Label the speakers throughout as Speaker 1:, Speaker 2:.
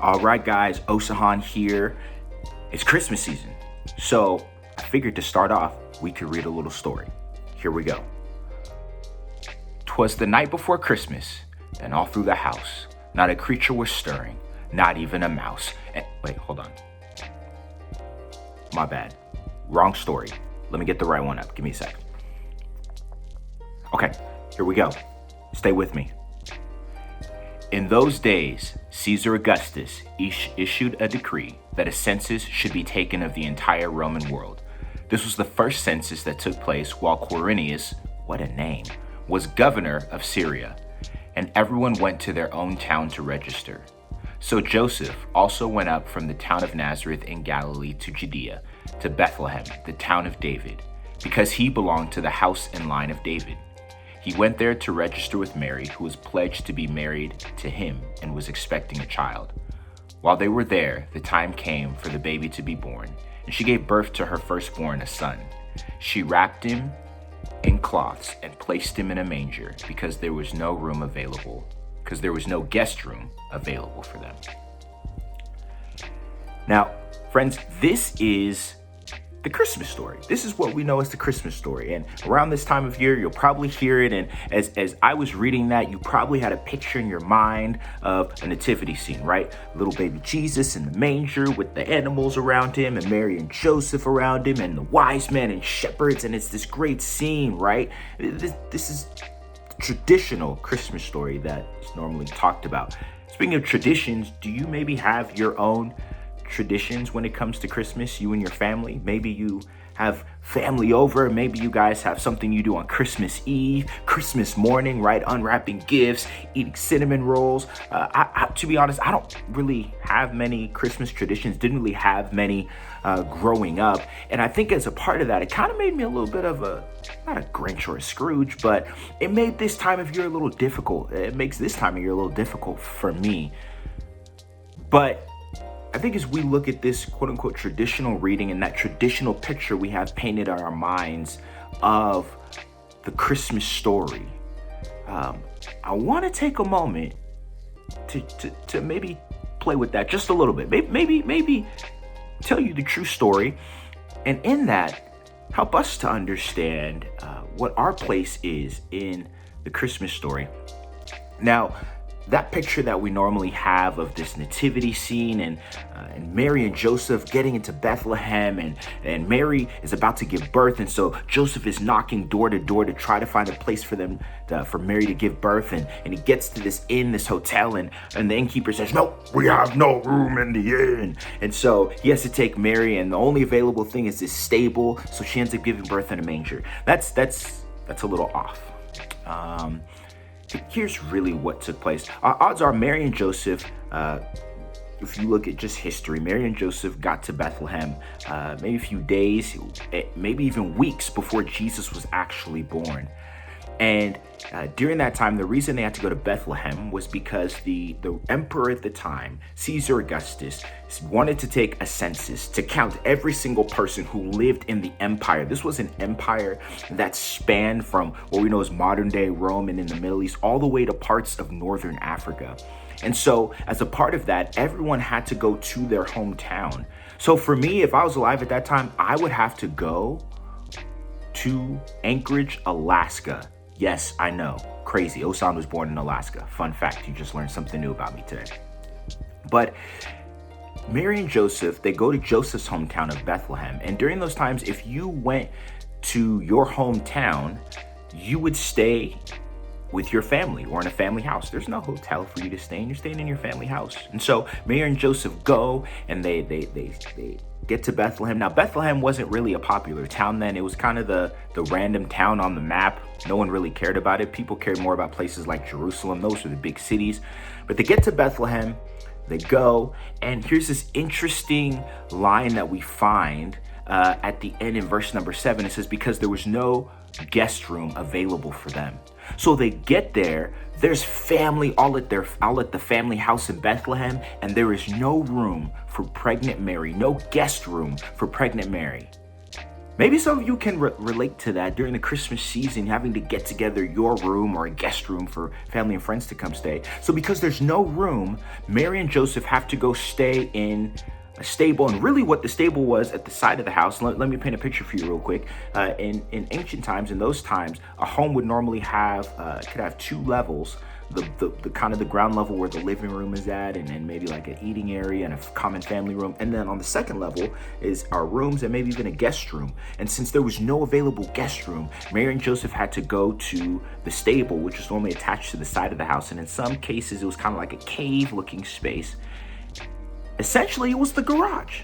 Speaker 1: All right, guys, Osahan here. It's Christmas season, so I figured to start off, we could read a little story. Here we go. 'Twas the night before Christmas, and all through the house, not a creature was stirring, not even a mouse. Wait, hold on. My bad. Wrong story. Let me get the right one up. Give me a sec. Okay, here we go. Stay with me. In those days, Caesar Augustus issued a decree that a census should be taken of the entire Roman world. This was the first census that took place while Quirinius, what a name, was governor of Syria, and everyone went to their own town to register. So Joseph also went up from the town of Nazareth in Galilee to Judea, to Bethlehem, the town of David, because he belonged to the house and line of David. He went there to register with Mary, who was pledged to be married to him and was expecting a child. While they were there, the time came for the baby to be born, and she gave birth to her firstborn, a son. She wrapped him in cloths and placed him in a manger because there was no guest room available for them. Now, friends, this is the Christmas story. This is what we know as the Christmas story. And around this time of year, you'll probably hear it. And as I was reading that, you probably had a picture in your mind of a nativity scene, right? Little baby Jesus in the manger with the animals around him and Mary and Joseph around him and the wise men and shepherds. And it's this great scene, right? This is the traditional Christmas story that is normally talked about. Speaking of traditions, do you maybe have your own traditions when it comes to Christmas, you and your family? Maybe you have family over. Maybe you guys have something you do on Christmas Eve, Christmas morning, right? Unwrapping gifts, eating cinnamon rolls. To be honest, I don't really have many Christmas traditions, didn't really have many growing up. And I think as a part of that, it kind of made me a little bit of not a Grinch or a Scrooge, but it made this time of year a little difficult. It makes this time of year a little difficult for me. But I think as we look at this quote unquote traditional reading and that traditional picture we have painted in our minds of the Christmas story, I want to take a moment to maybe play with that just a little bit. Maybe tell you the true story, and in that, help us to understand what our place is in the Christmas story. Now, that picture that we normally have of this nativity scene and Mary and Joseph getting into Bethlehem and Mary is about to give birth, and so Joseph is knocking door to door to try to find a place for them for Mary to give birth, and he gets to this hotel, and the innkeeper says, "No, we have no room in the inn," and so he has to take Mary, and the only available thing is this stable, so she ends up giving birth in a manger. That's a little off. Here's really what took place. Odds are Mary and Joseph, if you look at just history, Mary and Joseph got to Bethlehem maybe a few days, maybe even weeks before Jesus was actually born. And during that time, the reason they had to go to Bethlehem was because the emperor at the time, Caesar Augustus, wanted to take a census to count every single person who lived in the empire. This was an empire that spanned from what we know as modern day Rome and in the Middle East all the way to parts of northern Africa. And so as a part of that, everyone had to go to their hometown. So for me, if I was alive at that time, I would have to go to Anchorage, Alaska. Yes, I know, crazy. Osan was born in Alaska. Fun fact, you just learned something new about me today. But Mary and Joseph, they go to Joseph's hometown of Bethlehem. And during those times, if you went to your hometown, you would stay with your family or in a family house. There's no hotel for you to stay in. You're staying in your family house. And so Mary and Joseph go, and they get to Bethlehem. Now, Bethlehem wasn't really a popular town then. It was kind of the random town on the map. No one really cared about it. People cared more about places like Jerusalem. Those were the big cities. But they get to Bethlehem, they go, and here's this interesting line that we find at the end in verse number 7. It says, because there was no guest room available for them. So they get there, there's family all at the family house in Bethlehem, and there is no room for pregnant Mary, no guest room for pregnant Mary. Maybe some of you can relate to that during the Christmas season, having to get together your room or a guest room for family and friends to come stay. So because there's no room, Mary and Joseph have to go stay in a stable. And really what the stable was at the side of the house, let me paint a picture for you real quick. In ancient times, in those times, a home would normally have, could have two levels. The kind of the ground level where the living room is at, and maybe like an eating area and a common family room. And then on the second level is our rooms and maybe even a guest room. And since there was no available guest room, Mary and Joseph had to go to the stable, which was normally attached to the side of the house. And in some cases, it was kind of like a cave looking space. Essentially, it was the garage.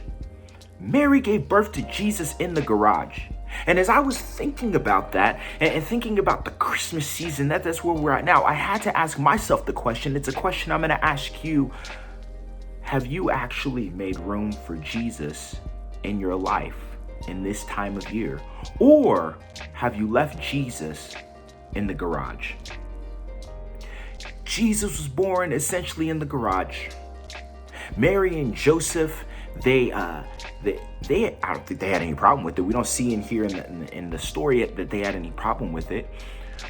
Speaker 1: Mary gave birth to Jesus in the garage. And as I was thinking about that and thinking about the Christmas season, that's where we're at now, I had to ask myself the question. It's a question I'm going to ask you. Have you actually made room for Jesus in your life in this time of year? Or have you left Jesus in the garage? Jesus was born essentially in the garage. Mary and Joseph, they I don't think they had any problem with it. We don't see in here in the story that they had any problem with it.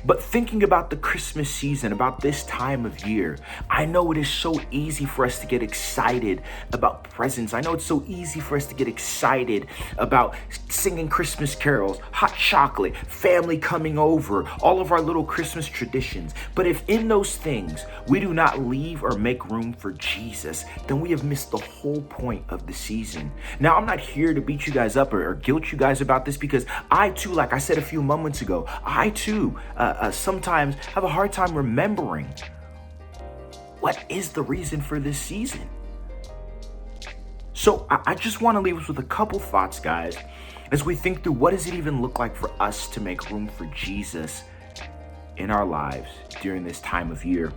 Speaker 1: But thinking about the Christmas season, about this time of year, I know it is so easy for us to get excited about presents. I know it's so easy for us to get excited about singing Christmas carols, hot chocolate, family coming over, all of our little Christmas traditions. But if in those things we do not leave or make room for Jesus, then we have missed the whole point of the season. Now, I'm not here to beat you guys up or guilt you guys about this, because I too, like I said a few moments ago, I too sometimes have a hard time remembering what is the reason for this season. So I just want to leave us with a couple thoughts, guys, as we think through what does it even look like for us to make room for Jesus in our lives during this time of year.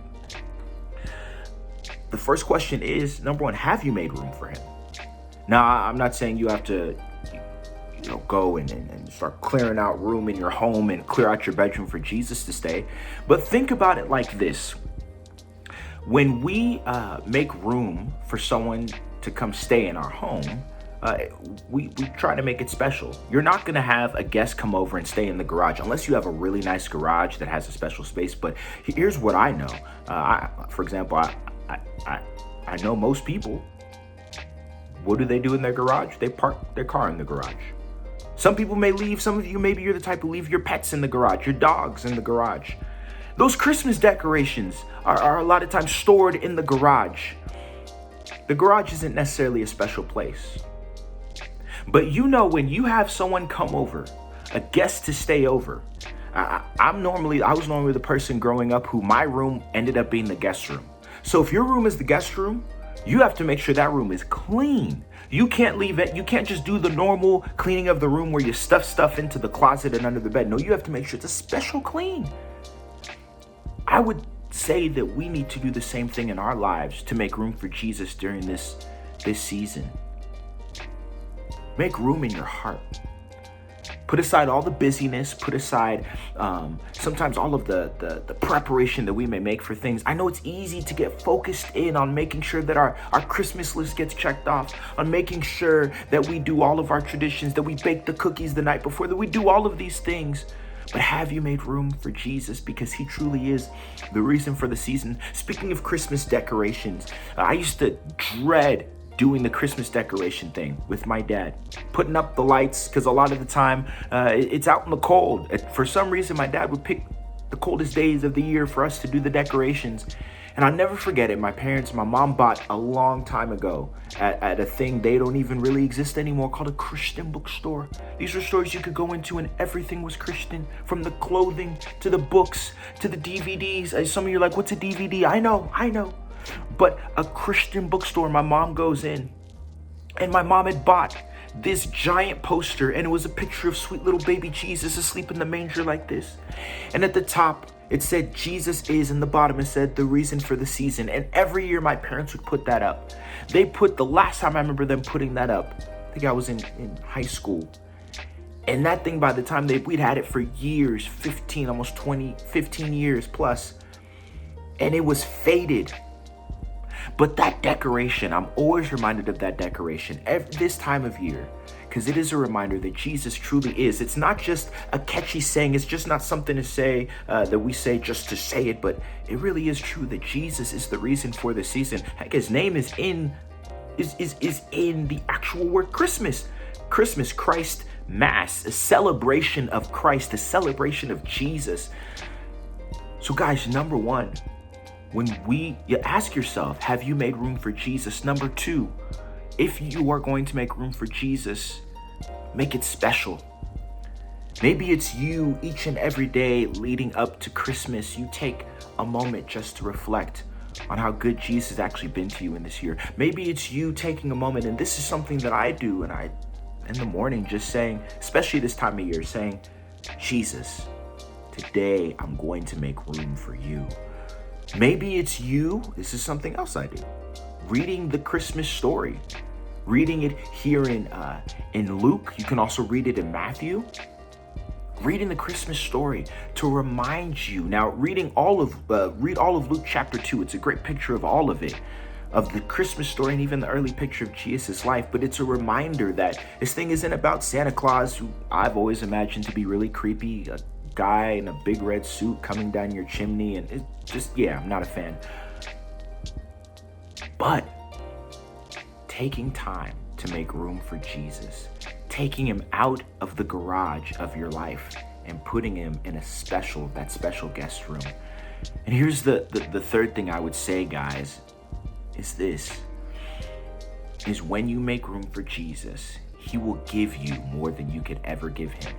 Speaker 1: The first question is, number one, have you made room for him? Now, I'm not saying you have to go and start clearing out room in your home and clear out your bedroom for Jesus to stay. But think about it like this. When we make room for someone to come stay in our home, we try to make it special. You're not going to have a guest come over and stay in the garage unless you have a really nice garage that has a special space. But here's what I know. For example, I know most people, what do they do in their garage? They park their car in the garage. Some people may leave, some of you, maybe you're the type who leave your pets in the garage, your dogs in the garage. Those Christmas decorations are a lot of times stored in the garage. The garage isn't necessarily a special place. But when you have someone come over, a guest to stay over, I was normally the person growing up who my room ended up being the guest room. So if your room is the guest room, you have to make sure that room is clean. You can't leave it. You can't just do the normal cleaning of the room where you stuff stuff into the closet and under the bed. No, you have to make sure it's a special clean. I would say that we need to do the same thing in our lives to make room for Jesus during this season. Make room in your heart. Put aside all the busyness, put aside sometimes all of the preparation that we may make for things. I know it's easy to get focused in on making sure that our Christmas list gets checked off, on making sure that we do all of our traditions, that we bake the cookies the night before, that we do all of these things. But have you made room for Jesus? Because he truly is the reason for the season. Speaking of Christmas decorations, I used to dread doing the Christmas decoration thing with my dad, putting up the lights, because a lot of the time it's out in the cold. For some reason, my dad would pick the coldest days of the year for us to do the decorations. And I'll never forget it. My mom bought a long time ago at a thing, they don't even really exist anymore, called a Christian bookstore. These were stores you could go into and everything was Christian, from the clothing to the books to the DVDs. Some of you are like, what's a DVD? I know. But a Christian bookstore, my mom goes in, and my mom had bought this giant poster, and it was a picture of sweet little baby Jesus asleep in the manger like this. And at the top, it said Jesus is, and the bottom it said the reason for the season. And every year my parents would put that up. The last time I remember them putting that up, I think I was in high school. And that thing, by the time we'd had it for years, 15 years plus, and it was faded. But that decoration, I'm always reminded of that decoration this time of year. because it is a reminder that Jesus truly is. It's not just a catchy saying. It's just not something to say that we say just to say it, but it really is true that Jesus is the reason for the season. Heck, his name is in the actual word Christmas. Christmas, Christ Mass, a celebration of Christ, a celebration of Jesus. So guys, number one, when you ask yourself, have you made room for Jesus? Number two, if you are going to make room for Jesus, make it special. Maybe it's you each and every day leading up to Christmas, you take a moment just to reflect on how good Jesus has actually been to you in this year. Maybe it's you taking a moment, and this is something that I do, and I, in the morning, just saying, especially this time of year, saying, Jesus, today I'm going to make room for you. Maybe it's you, this is something else I do, reading the Christmas story, reading it here in Luke. You can also read it in Matthew. Reading the Christmas story to remind you. Now, read all of Luke chapter 2. It's a great picture of all of it, of the Christmas story and even the early picture of Jesus' life. But it's a reminder that this thing isn't about Santa Claus, who I've always imagined to be really creepy, a guy in a big red suit coming down your chimney, and it just, I'm not a fan. But taking time to make room for Jesus, taking him out of the garage of your life and putting him in that special guest room. And here's the third thing I would say, guys, is when you make room for Jesus, he will give you more than you could ever give him.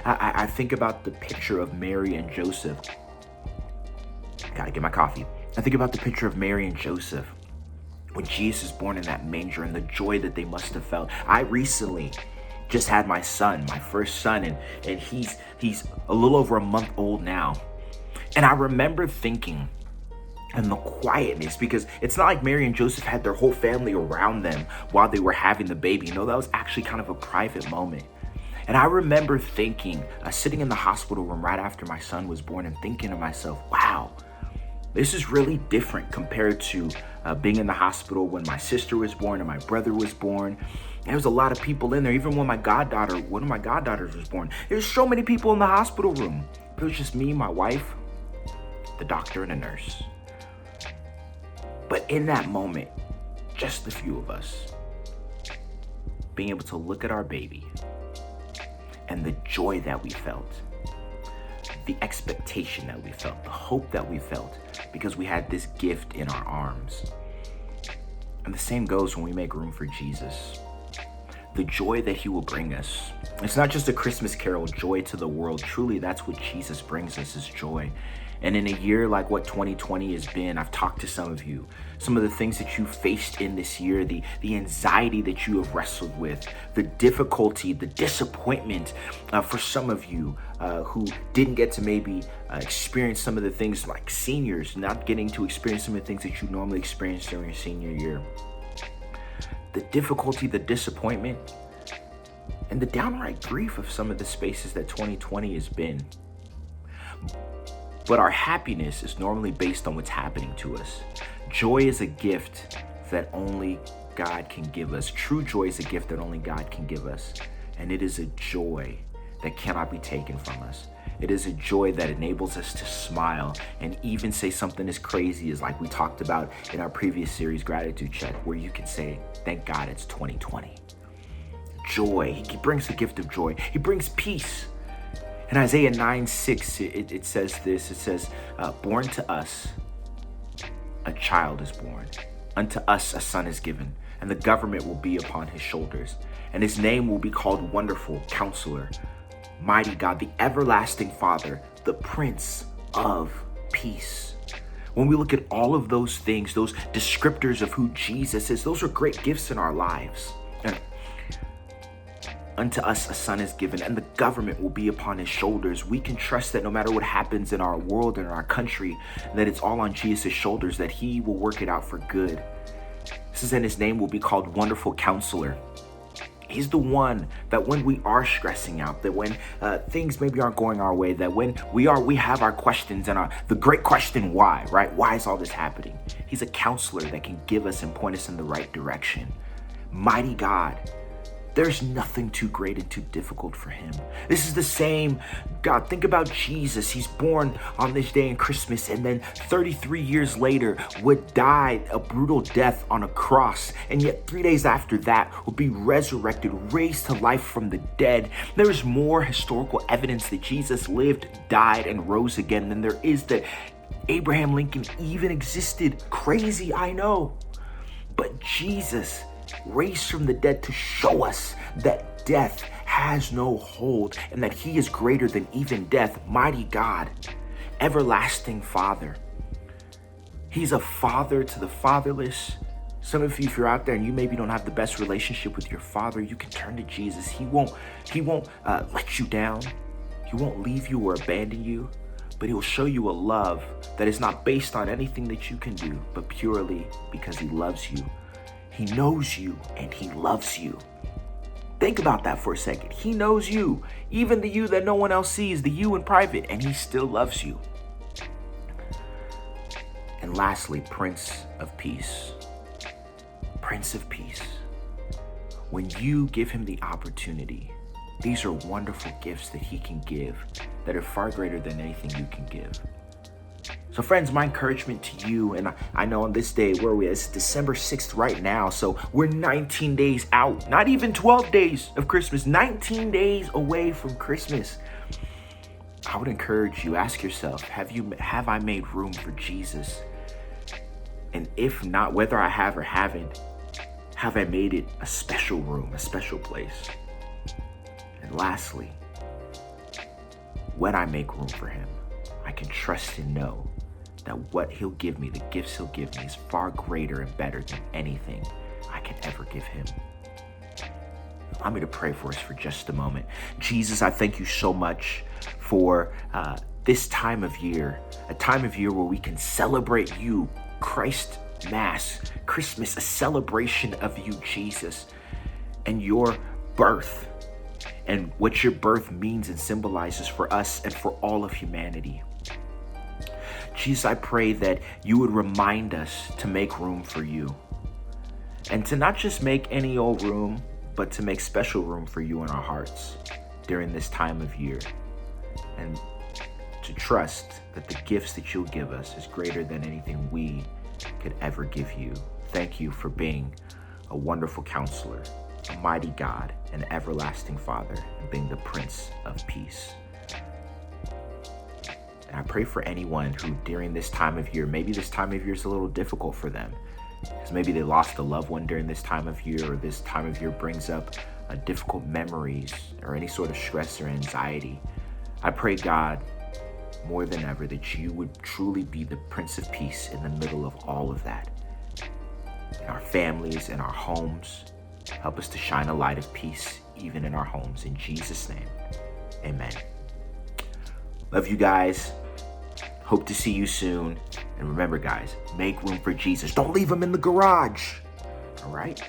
Speaker 1: I think about the picture of Mary and Joseph. Gotta get my coffee. I think about the picture of Mary and Joseph when Jesus is born in that manger and the joy that they must have felt. I recently just had my son, my first son, and he's a little over a month old now. And I remember thinking, and the quietness, because it's not like Mary and Joseph had their whole family around them while they were having the baby. No, that was actually kind of a private moment. And I remember thinking, sitting in the hospital room right after my son was born and thinking to myself, wow, this is really different compared to being in the hospital when my sister was born and my brother was born. There was a lot of people in there. Even when one of my goddaughters was born, there's so many people in the hospital room. But it was just me, my wife, the doctor, and a nurse. But in that moment, just the few of us, being able to look at our baby and the joy that we felt, the expectation that we felt, the hope that we felt, because we had this gift in our arms. And the same goes when we make room for Jesus. The joy that he will bring us. It's not just a Christmas carol, joy to the world. Truly, that's what Jesus brings us, is joy. And in a year like what 2020 has been, I've talked to some of you, some of the things that you faced in this year, the anxiety that you have wrestled with, the difficulty, the disappointment for some of you who didn't get to maybe experience some of the things, like seniors, not getting to experience some of the things that you normally experience during your senior year. The difficulty, the disappointment, and the downright grief of some of the spaces that 2020 has been. But our happiness is normally based on what's happening to us. Joy is a gift that only God can give us. True joy is a gift that only God can give us. And it is a joy that cannot be taken from us. It is a joy that enables us to smile and even say something as crazy as, like we talked about in our previous series, Gratitude Check, where you can say, thank God it's 2020. Joy, he brings the gift of joy. He brings peace. In Isaiah 9:6, it says this, it says, born to us, a child is born. Unto us a son is given, and the government will be upon his shoulders. And his name will be called Wonderful Counselor, Mighty God, the Everlasting Father, the Prince of Peace. When we look at all of those things, those descriptors of who Jesus is, those are great gifts in our lives. And unto us a son is given, and the government will be upon his shoulders. We can trust that no matter what happens in our world and in our country, that it's all on Jesus' shoulders, that he will work it out for good. This is, and his name will be called Wonderful Counselor. He's the one that when we are stressing out, that when things maybe aren't going our way, that when we have our questions and the great question, why, right? Why is all this happening? He's a counselor that can give us and point us in the right direction. Mighty God, There's nothing too great and too difficult for him. This is the same God. Think about Jesus. He's born on this day in Christmas, and then 33 years later would die a brutal death on a cross. And yet 3 days after that would be resurrected, raised to life from the dead. There is more historical evidence that Jesus lived, died, and rose again than there is that Abraham Lincoln even existed. Crazy, I know. But Jesus raised from the dead to show us that death has no hold and that he is greater than even death. Mighty God, everlasting Father. He's a father to the fatherless. Some of you, if you're out there and you maybe don't have the best relationship with your father, you can turn to Jesus. He won't let you down. He won't leave you or abandon you, but he'll show you a love that is not based on anything that you can do, but purely because he loves you. He knows you and he loves you. Think about that for a second. He knows you, even the you that no one else sees, the you in private, and he still loves you. And lastly, Prince of Peace. Prince of Peace. When you give him the opportunity, these are wonderful gifts that he can give that are far greater than anything you can give. So friends, my encouragement to you, and I know on this day, where we are, it's December 6th right now, so we're 19 days out, not even 12 days of Christmas, 19 days away from Christmas. I would encourage you, ask yourself, have I made room for Jesus? And if not, whether I have or haven't, have I made it a special room, a special place? And lastly, when I make room for him, I can trust and know that what he'll give me, the gifts he'll give me, is far greater and better than anything I can ever give him. Allow me to pray for us for just a moment. Jesus, I thank you so much for this time of year, a time of year where we can celebrate you, Christ Mass, Christmas, a celebration of you, Jesus, and your birth, and what your birth means and symbolizes for us and for all of humanity. Jesus, I pray that you would remind us to make room for you, and to not just make any old room, but to make special room for you in our hearts during this time of year, and to trust that the gifts that you'll give us is greater than anything we could ever give you. Thank you for being a wonderful counselor, a mighty God, an everlasting Father, and being the Prince of Peace. And I pray for anyone who during this time of year, maybe this time of year is a little difficult for them, because maybe they lost a loved one during this time of year, or this time of year brings up difficult memories or any sort of stress or anxiety. I pray, God, more than ever, that you would truly be the Prince of Peace in the middle of all of that. In our families, in our homes, help us to shine a light of peace even in our homes. In Jesus' name, amen. Love you guys. Hope to see you soon. And remember, guys, make room for Jesus. Don't leave him in the garage. All right?